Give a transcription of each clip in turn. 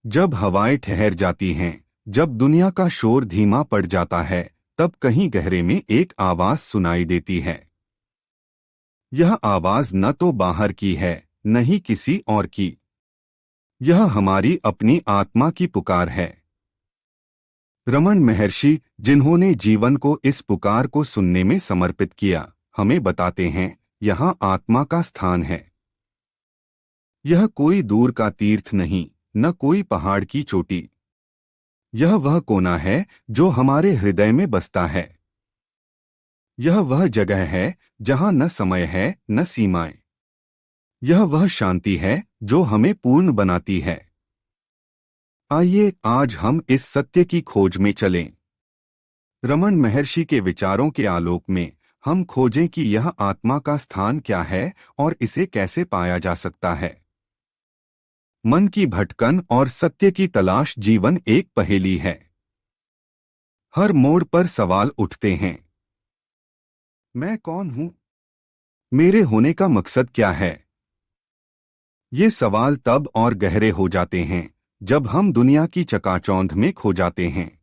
जब हवाएं ठहर जाती हैं, जब दुनिया का शोर धीमा पड़ जाता है, तब कहीं गहरे में एक आवाज सुनाई देती है। यह आवाज न तो बाहर की है, न ही किसी और की। यह हमारी अपनी आत्मा की पुकार है। रमन महर्षि, जिन्होंने जीवन को इस पुकार को सुनने में समर्पित किया, हमें बताते हैं, यहाँ आत्मा का स्थान है। यह कोई दूर का तीर्थ नहीं, न कोई पहाड़ की चोटी। यह वह कोना है जो हमारे हृदय में बसता है। यह वह जगह है जहाँ न समय है न सीमाएं। यह वह शांति है जो हमें पूर्ण बनाती है। आइए आज हम इस सत्य की खोज में चलें। रमन महर्षि के विचारों के आलोक में हम खोजें कि यह आत्मा का स्थान क्या है और इसे कैसे पाया जा सकता है। मन की भटकन और सत्य की तलाश जीवन एक पहेली है। हर मोड़ पर सवाल उठते हैं। मैं कौन हूं? मेरे होने का मकसद क्या है? ये सवाल तब और गहरे हो जाते हैं जब हम दुनिया की चकाचौंध में खो जाते हैं।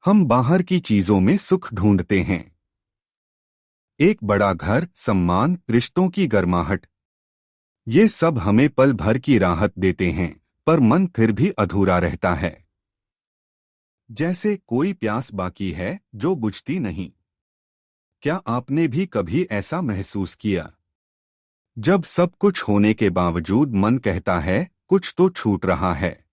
हम बाहर की चीजों में सुख ढूंढते हैं। एक बड़ा घर, सम्मान, रिश्तों की गर्माहट, ये सब हमें पल भर की राहत देते हैं, पर मन फिर भी अधूरा रहता है। जैसे कोई प्यास बाकी है जो बुझती नहीं। क्या आपने भी कभी ऐसा महसूस किया? जब सब कुछ होने के बावजूद मन कहता है कुछ तो छूट रहा है।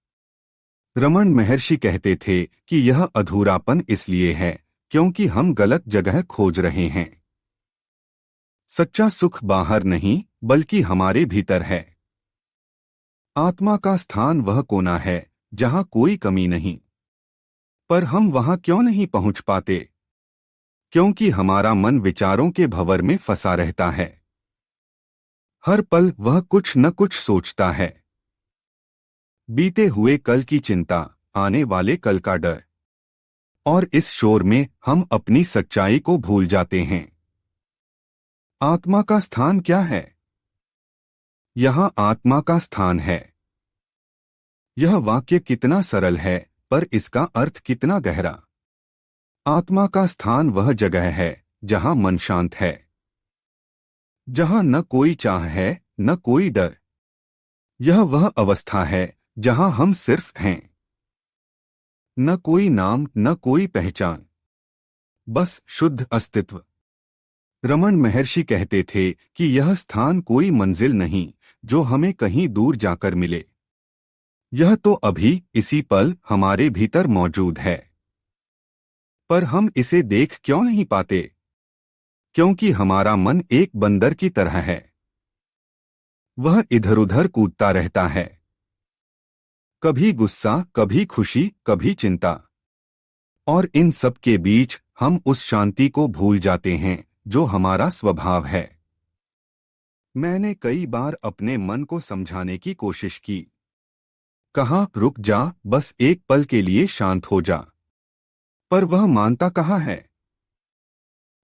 रमन महर्षि कहते थे कि यह अधूरापन इसलिए है क्योंकि हम गलत जगह खोज रहे हैं। सच्चा सुख बाहर नहीं बल्कि हमारे भीतर है। आत्मा का स्थान वह कोना है जहां कोई कमी नहीं। पर हम वहां क्यों नहीं पहुंच पाते? क्योंकि हमारा मन विचारों के भंवर में फंसा रहता है। हर पल वह कुछ न कुछ सोचता है। बीते हुए कल की चिंता, आने वाले कल का डर। और इस शोर में हम अपनी सच्चाई को भूल जाते हैं। आत्मा का स्थान क्या है? यहाँ आत्मा का स्थान है। यह वाक्य कितना सरल है, पर इसका अर्थ कितना गहरा। आत्मा का स्थान वह जगह है जहाँ मन शांत है, जहाँ न कोई चाह है न कोई डर। यह वह अवस्था है जहाँ हम सिर्फ हैं। न कोई नाम न कोई पहचान, बस शुद्ध अस्तित्व। रमन महर्षि कहते थे कि यह स्थान कोई मंजिल नहीं जो हमें कहीं दूर जाकर मिले। यह तो अभी इसी पल हमारे भीतर मौजूद है। पर हम इसे देख क्यों नहीं पाते? क्योंकि हमारा मन एक बंदर की तरह है। वह इधर-उधर कूदता रहता है। कभी गुस्सा, कभी खुशी, कभी चिंता। और इन सब के बीच हम उस शांति को भूल जाते हैं जो हमारा स्वभाव है। मैंने कई बार अपने मन को समझाने की कोशिश की। कहा, रुक जा, बस एक पल के लिए शांत हो जा। पर वह मानता कहाँ है?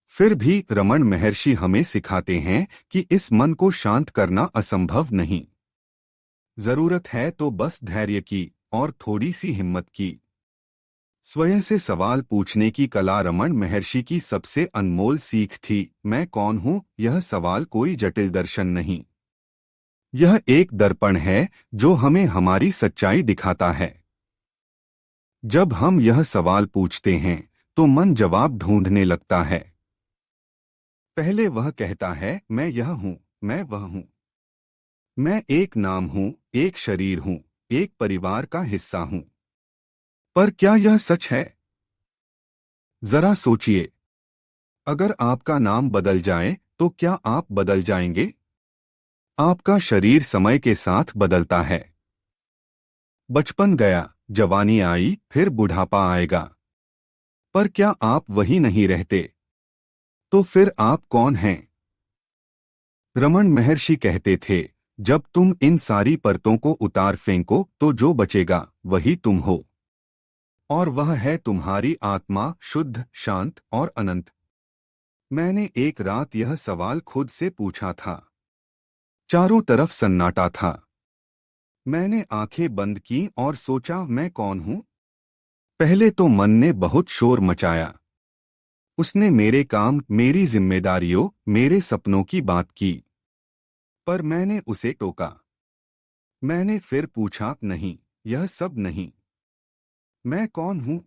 फिर भी रमन महर्षि हमें सिखाते हैं कि इस मन को शांत करना असंभव नहीं। जरूरत है तो बस धैर्य की और थोड़ी सी हिम्मत की। स्वयं से सवाल पूछने की कला रमन महर्षि की सबसे अनमोल सीख थी। मैं कौन हूँ? यह सवाल कोई जटिल दर्शन नहीं। यह एक दर्पण है जो हमें हमारी सच्चाई दिखाता है। जब हम यह सवाल पूछते हैं तो मन जवाब ढूंढने लगता है। पहले वह कहता है, मैं यह हूँ, मैं वह हूँ। मैं एक नाम हूँ, एक शरीर हूँ, एक परिवार का हिस्सा हूँ। पर क्या यह सच है? जरा सोचिए, अगर आपका नाम बदल जाए तो क्या आप बदल जाएंगे? आपका शरीर समय के साथ बदलता है। बचपन गया, जवानी आई, फिर बुढ़ापा आएगा। पर क्या आप वही नहीं रहते? तो फिर आप कौन हैं? रमन महर्षि कहते थे, जब तुम इन सारी परतों को उतार फेंको तो जो बचेगा वही तुम हो। और वह है तुम्हारी आत्मा, शुद्ध, शांत और अनंत। मैंने एक रात यह सवाल खुद से पूछा था। चारों तरफ सन्नाटा था। मैंने आंखें बंद की और सोचा, मैं कौन हूं? पहले तो मन ने बहुत शोर मचाया। उसने मेरे काम, मेरी जिम्मेदारियों, मेरे सपनों की बात की। पर मैंने उसे टोका। मैंने फिर पूछा, नहीं, यह सब नहीं। मैं कौन हूं?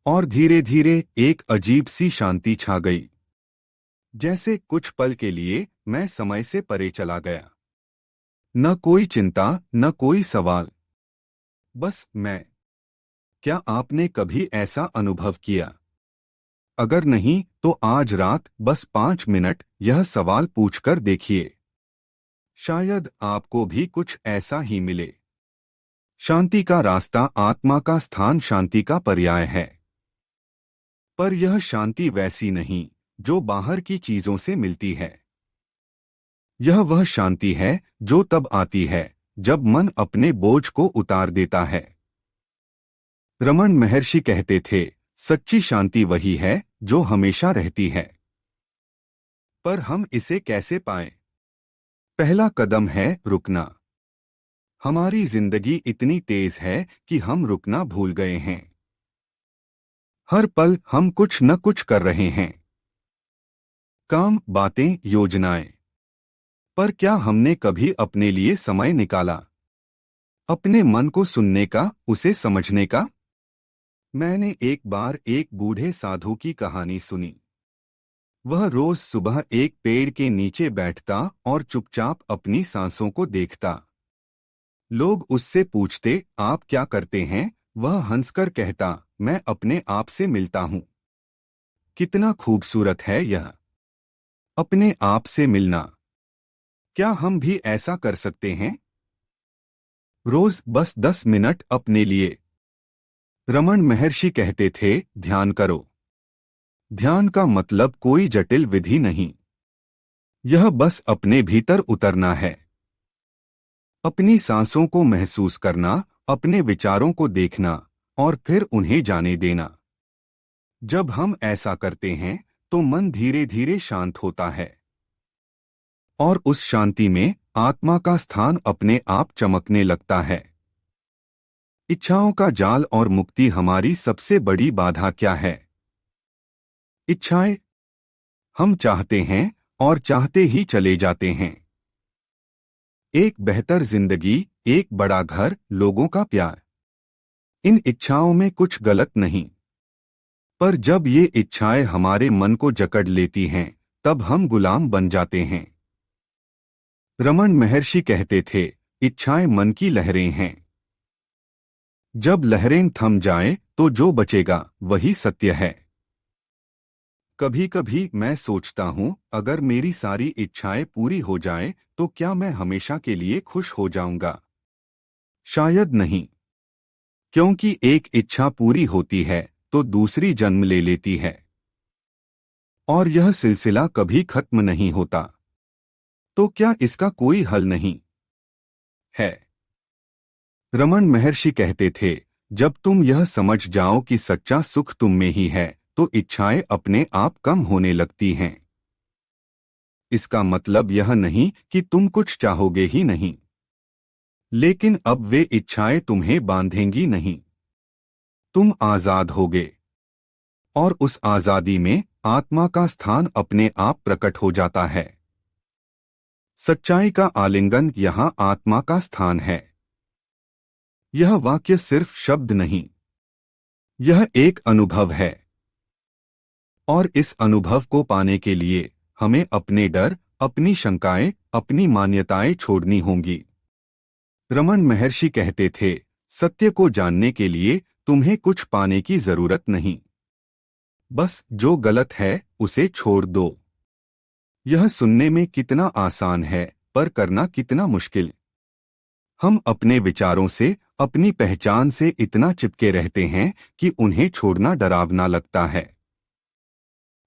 और धीरे धीरे एक अजीब सी शांति छा गई। जैसे कुछ पल के लिए मैं समय से परे चला गया। न कोई चिंता, न कोई सवाल, बस मैं। क्या आपने कभी ऐसा अनुभव किया? अगर नहीं तो आज रात बस 5 मिनट यह सवाल पूछकर देखिए। शायद आपको भी कुछ ऐसा ही मिले। शांति का रास्ता, आत्मा का स्थान शांति का पर्याय है। पर यह शांति वैसी नहीं जो बाहर की चीजों से मिलती है। यह वह शांति है जो तब आती है जब मन अपने बोझ को उतार देता है। रमन महर्षि कहते थे, सच्ची शांति वही है जो हमेशा रहती है। पर हम इसे कैसे पाएं? पहला कदम है रुकना। हमारी जिंदगी इतनी तेज है कि हम रुकना भूल गए हैं। हर पल हम कुछ न कुछ कर रहे हैं। काम, बातें, योजनाएं। पर क्या हमने कभी अपने लिए समय निकाला? अपने मन को सुनने का, उसे समझने का? मैंने एक बार एक बूढ़े साधु की कहानी सुनी। वह रोज सुबह एक पेड़ के नीचे बैठता और चुपचाप अपनी सांसों को देखता। लोग उससे पूछते, आप क्या करते हैं? वह हंसकर कहता, मैं अपने आप से मिलता हूँ। कितना खूबसूरत है यह, अपने आप से मिलना। क्या हम भी ऐसा कर सकते हैं? रोज बस 10 मिनट अपने लिए। रमन महर्षि कहते थे, ध्यान करो। ध्यान का मतलब कोई जटिल विधि नहीं। यह बस अपने भीतर उतरना है। अपनी सांसों को महसूस करना, अपने विचारों को देखना और फिर उन्हें जाने देना। जब हम ऐसा करते हैं तो मन धीरे धीरे शांत होता है। और उस शांति में आत्मा का स्थान अपने आप चमकने लगता है। इच्छाओं का जाल और मुक्ति हमारी सबसे बड़ी बाधा क्या है? इच्छाएं। हम चाहते हैं और चाहते ही चले जाते हैं। एक बेहतर जिंदगी, एक बड़ा घर, लोगों का प्यार। इन इच्छाओं में कुछ गलत नहीं। पर जब ये इच्छाएं हमारे मन को जकड़ लेती हैं, तब हम गुलाम बन जाते हैं। रमन महर्षि कहते थे, इच्छाएं मन की लहरें हैं। जब लहरें थम जाएं, तो जो बचेगा वही सत्य है। कभी कभी मैं सोचता हूं, अगर मेरी सारी इच्छाएं पूरी हो जाएं, तो क्या मैं हमेशा के लिए खुश हो जाऊंगा? शायद नहीं। क्योंकि एक इच्छा पूरी होती है तो दूसरी जन्म ले लेती है। और यह सिलसिला कभी खत्म नहीं होता। तो क्या इसका कोई हल नहीं है? रमन महर्षि कहते थे, जब तुम यह समझ जाओ कि सच्चा सुख तुम में ही है, तो इच्छाएं अपने आप कम होने लगती हैं। इसका मतलब यह नहीं कि तुम कुछ चाहोगे ही नहीं, लेकिन अब वे इच्छाएं तुम्हें बांधेंगी नहीं। तुम आजाद होगे। और उस आजादी में आत्मा का स्थान अपने आप प्रकट हो जाता है। सच्चाई का आलिंगन यहाँ आत्मा का स्थान है। यह वाक्य सिर्फ शब्द नहीं, यह एक अनुभव है। और इस अनुभव को पाने के लिए हमें अपने डर, अपनी शंकाएं, अपनी मान्यताएं छोड़नी होंगी। रमन महर्षि कहते थे, सत्य को जानने के लिए तुम्हें कुछ पाने की जरूरत नहीं। बस जो गलत है उसे छोड़ दो। यह सुनने में कितना आसान है, पर करना कितना मुश्किल। हम अपने विचारों से, अपनी पहचान से इतना चिपके रहते हैं कि उन्हें छोड़ना डरावना लगता है।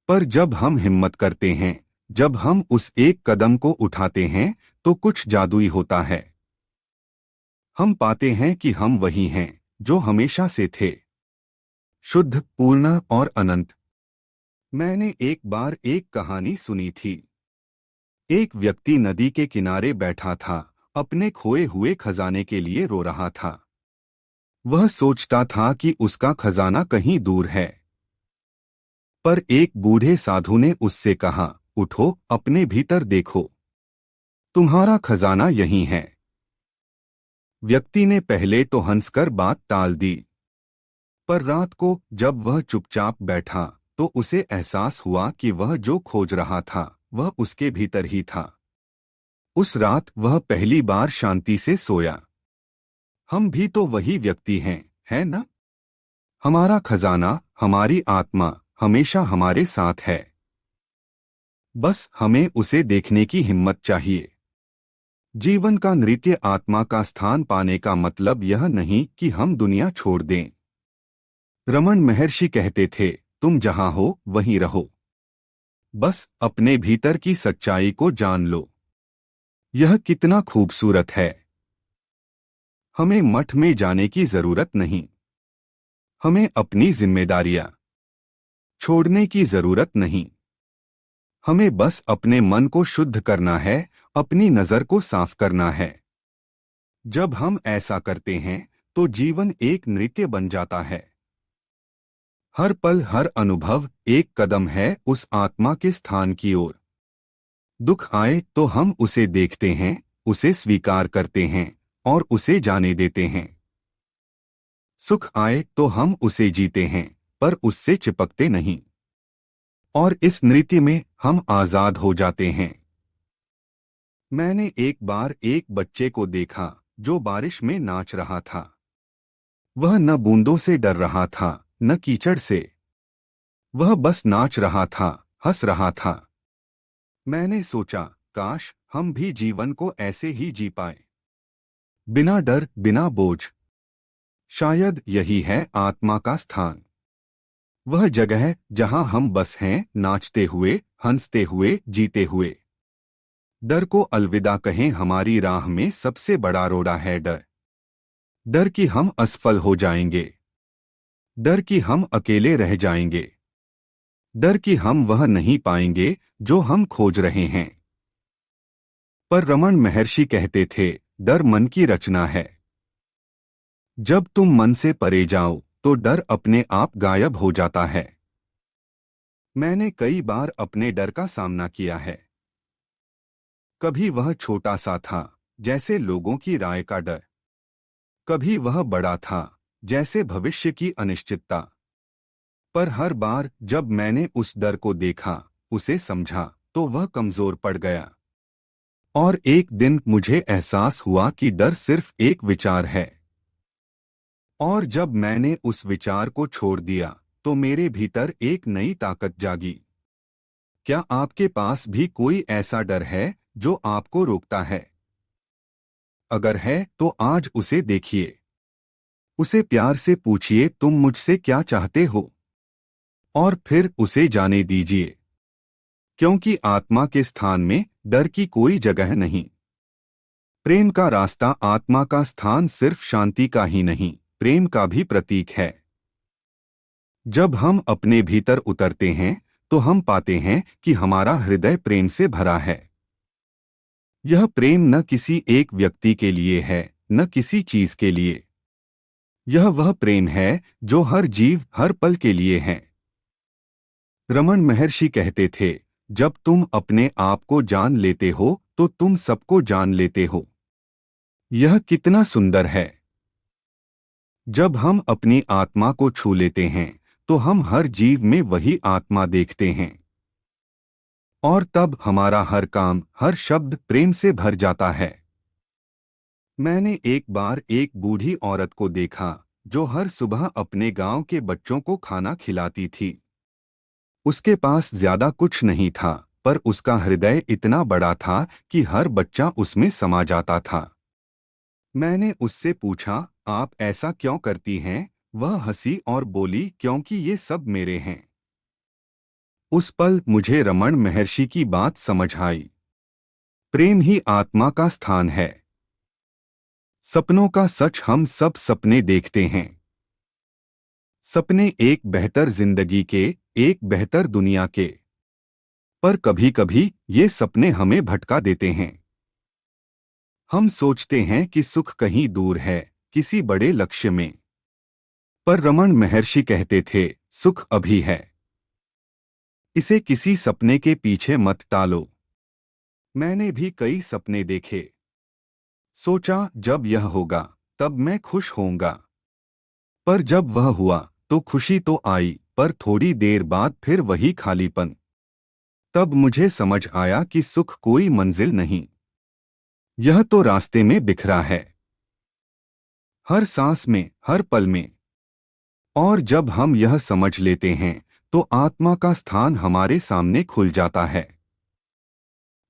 पर जब हम हिम्मत करते हैं, जब हम उस एक कदम को उठाते हैं, तो कुछ जादुई होता है। हम पाते हैं कि हम वही हैं जो हमेशा से थे, शुद्ध, पूर्ण और अनंत। मैंने एक बार एक कहानी सुनी थी। एक व्यक्ति नदी के किनारे बैठा था अपने खोए हुए खजाने के लिए रो रहा था। वह सोचता था कि उसका खजाना कहीं दूर है। पर एक बूढ़े साधु ने उससे कहा, उठो, अपने भीतर देखो, तुम्हारा खजाना यहीं है। व्यक्ति ने पहले तो हंसकर बात टाल दी, पर रात को जब वह चुपचाप बैठा तो उसे एहसास हुआ कि वह जो खोज रहा था वह उसके भीतर ही था। उस रात वह पहली बार शांति से सोया। हम भी तो वही व्यक्ति हैं, है ना? हमारा खजाना, हमारी आत्मा हमेशा हमारे साथ है। बस हमें उसे देखने की हिम्मत चाहिए। जीवन का नृत्य आत्मा का स्थान पाने का मतलब यह नहीं कि हम दुनिया छोड़ दें। रमन महर्षि कहते थे, तुम जहां हो वहीं रहो, बस अपने भीतर की सच्चाई को जान लो। यह कितना खूबसूरत है। हमें मठ में जाने की जरूरत नहीं। हमें अपनी जिम्मेदारियां छोड़ने की जरूरत नहीं। हमें बस अपने मन को शुद्ध करना है, अपनी नजर को साफ करना है। जब हम ऐसा करते हैं तो जीवन एक नृत्य बन जाता है। हर पल, हर अनुभव एक कदम है उस आत्मा के स्थान की ओर। दुख आए तो हम उसे देखते हैं, उसे स्वीकार करते हैं और उसे जाने देते हैं। सुख आए तो हम उसे जीते हैं, पर उससे चिपकते नहीं। और इस नृत्य में हम आजाद हो जाते हैं। मैंने एक बार एक बच्चे को देखा जो बारिश में नाच रहा था। वह न बूंदों से डर रहा था, न कीचड़ से। वह बस नाच रहा था, हंस रहा था। मैंने सोचा, काश हम भी जीवन को ऐसे ही जी पाए, बिना डर, बिना बोझ। शायद यही है आत्मा का स्थान। वह जगह जहां हम बस हैं, नाचते हुए, हंसते हुए, जीते हुए। डर को अलविदा कहें। हमारी राह में सबसे बड़ा रोड़ा है डर। डर कि हम असफल हो जाएंगे। डर कि हम अकेले रह जाएंगे। डर कि हम वह नहीं पाएंगे जो हम खोज रहे हैं। पर रमन महर्षि कहते थे, डर मन की रचना है। जब तुम मन से परे जाओ तो डर अपने आप गायब हो जाता है। मैंने कई बार अपने डर का सामना किया है। कभी वह छोटा सा था, जैसे लोगों की राय का डर। कभी वह बड़ा था, जैसे भविष्य की अनिश्चितता। पर हर बार जब मैंने उस डर को देखा, उसे समझा, तो वह कमजोर पड़ गया। और एक दिन मुझे एहसास हुआ कि डर सिर्फ एक विचार है। और जब मैंने उस विचार को छोड़ दिया तो मेरे भीतर एक नई ताकत जागी। क्या आपके पास भी कोई ऐसा डर है जो आपको रोकता है? अगर है तो आज उसे देखिए। उसे प्यार से पूछिए, तुम मुझसे क्या चाहते हो? और फिर उसे जाने दीजिए। क्योंकि आत्मा के स्थान में डर की कोई जगह नहीं। प्रेम का रास्ता, आत्मा का स्थान सिर्फ शांति का ही नहीं, प्रेम का भी प्रतीक है। जब हम अपने भीतर उतरते हैं तो हम पाते हैं कि हमारा हृदय प्रेम से भरा है। यह प्रेम न किसी एक व्यक्ति के लिए है, न किसी चीज के लिए। यह वह प्रेम है जो हर जीव, हर पल के लिए है। रमन महर्षि कहते थे, जब तुम अपने आप को जान लेते हो तो तुम सबको जान लेते हो। यह कितना सुंदर है। जब हम अपनी आत्मा को छू लेते हैं तो हम हर जीव में वही आत्मा देखते हैं। और तब हमारा हर काम, हर शब्द प्रेम से भर जाता है। मैंने एक बार एक बूढ़ी औरत को देखा जो हर सुबह अपने गांव के बच्चों को खाना खिलाती थी। उसके पास ज्यादा कुछ नहीं था, पर उसका हृदय इतना बड़ा था कि हर बच्चा उसमें समा जाता था। मैंने उससे पूछा, आप ऐसा क्यों करती हैं? वह हंसी और बोली, क्योंकि ये सब मेरे हैं। उस पल मुझे रमन महर्षि की बात समझ आई। प्रेम ही आत्मा का स्थान है। सपनों का सच, हम सब सपने देखते हैं। सपने एक बेहतर जिंदगी के, एक बेहतर दुनिया के। पर कभी कभी ये सपने हमें भटका देते हैं। हम सोचते हैं कि सुख कहीं दूर है, किसी बड़े लक्ष्य में। पर रमन महर्षि कहते थे, सुख अभी है। इसे किसी सपने के पीछे मत टालो। मैंने भी कई सपने देखे। सोचा जब यह होगा तब मैं खुश होऊंगा। पर जब वह हुआ तो खुशी तो आई, पर थोड़ी देर बाद फिर वही खालीपन। तब मुझे समझ आया कि सुख कोई मंजिल नहीं, यह तो रास्ते में बिखरा है, हर सांस में, हर पल में। और जब हम यह समझ लेते हैं तो आत्मा का स्थान हमारे सामने खुल जाता है।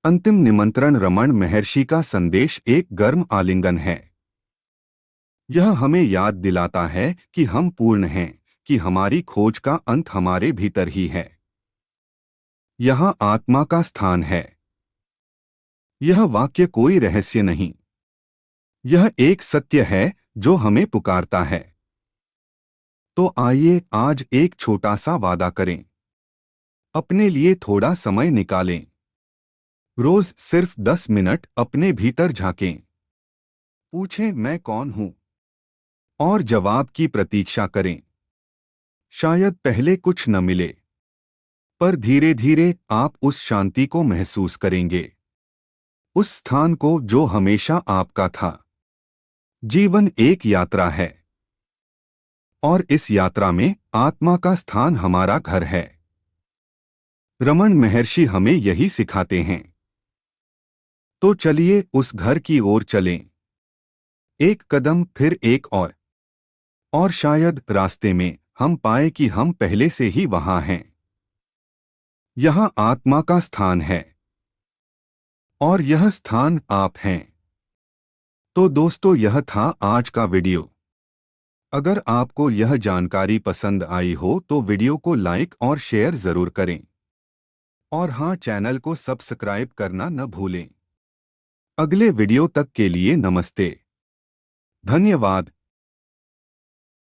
अंतिम निमंत्रण रमन महर्षि का संदेश एक गर्म आलिंगन है। यह हमें याद दिलाता है कि हम पूर्ण हैं, कि हमारी खोज का अंत हमारे भीतर ही है। यहाँ आत्मा का स्थान है। यह वाक्य कोई रहस्य नहीं, यह एक सत्य है जो हमें पुकारता है। तो आइए आज एक छोटा सा वादा करें, अपने लिए थोड़ा समय निकालें। रोज सिर्फ 10 मिनट अपने भीतर झांकें। पूछें मैं कौन हूं, और जवाब की प्रतीक्षा करें। शायद पहले कुछ न मिले, पर धीरे धीरे आप उस शांति को महसूस करेंगे, उस स्थान को जो हमेशा आपका था। जीवन एक यात्रा है, और इस यात्रा में आत्मा का स्थान हमारा घर है। रमन महर्षि हमें यही सिखाते हैं। तो चलिए उस घर की ओर चलें, एक कदम फिर एक और शायद रास्ते में हम पाए कि हम पहले से ही वहां हैं। यहां आत्मा का स्थान है, और यह स्थान आप हैं। तो दोस्तों, यह था आज का वीडियो। अगर आपको यह जानकारी पसंद आई हो तो वीडियो को लाइक और शेयर जरूर करें। और हाँ, चैनल को सब्सक्राइब करना न भूलें। अगले वीडियो तक के लिए नमस्ते, धन्यवाद।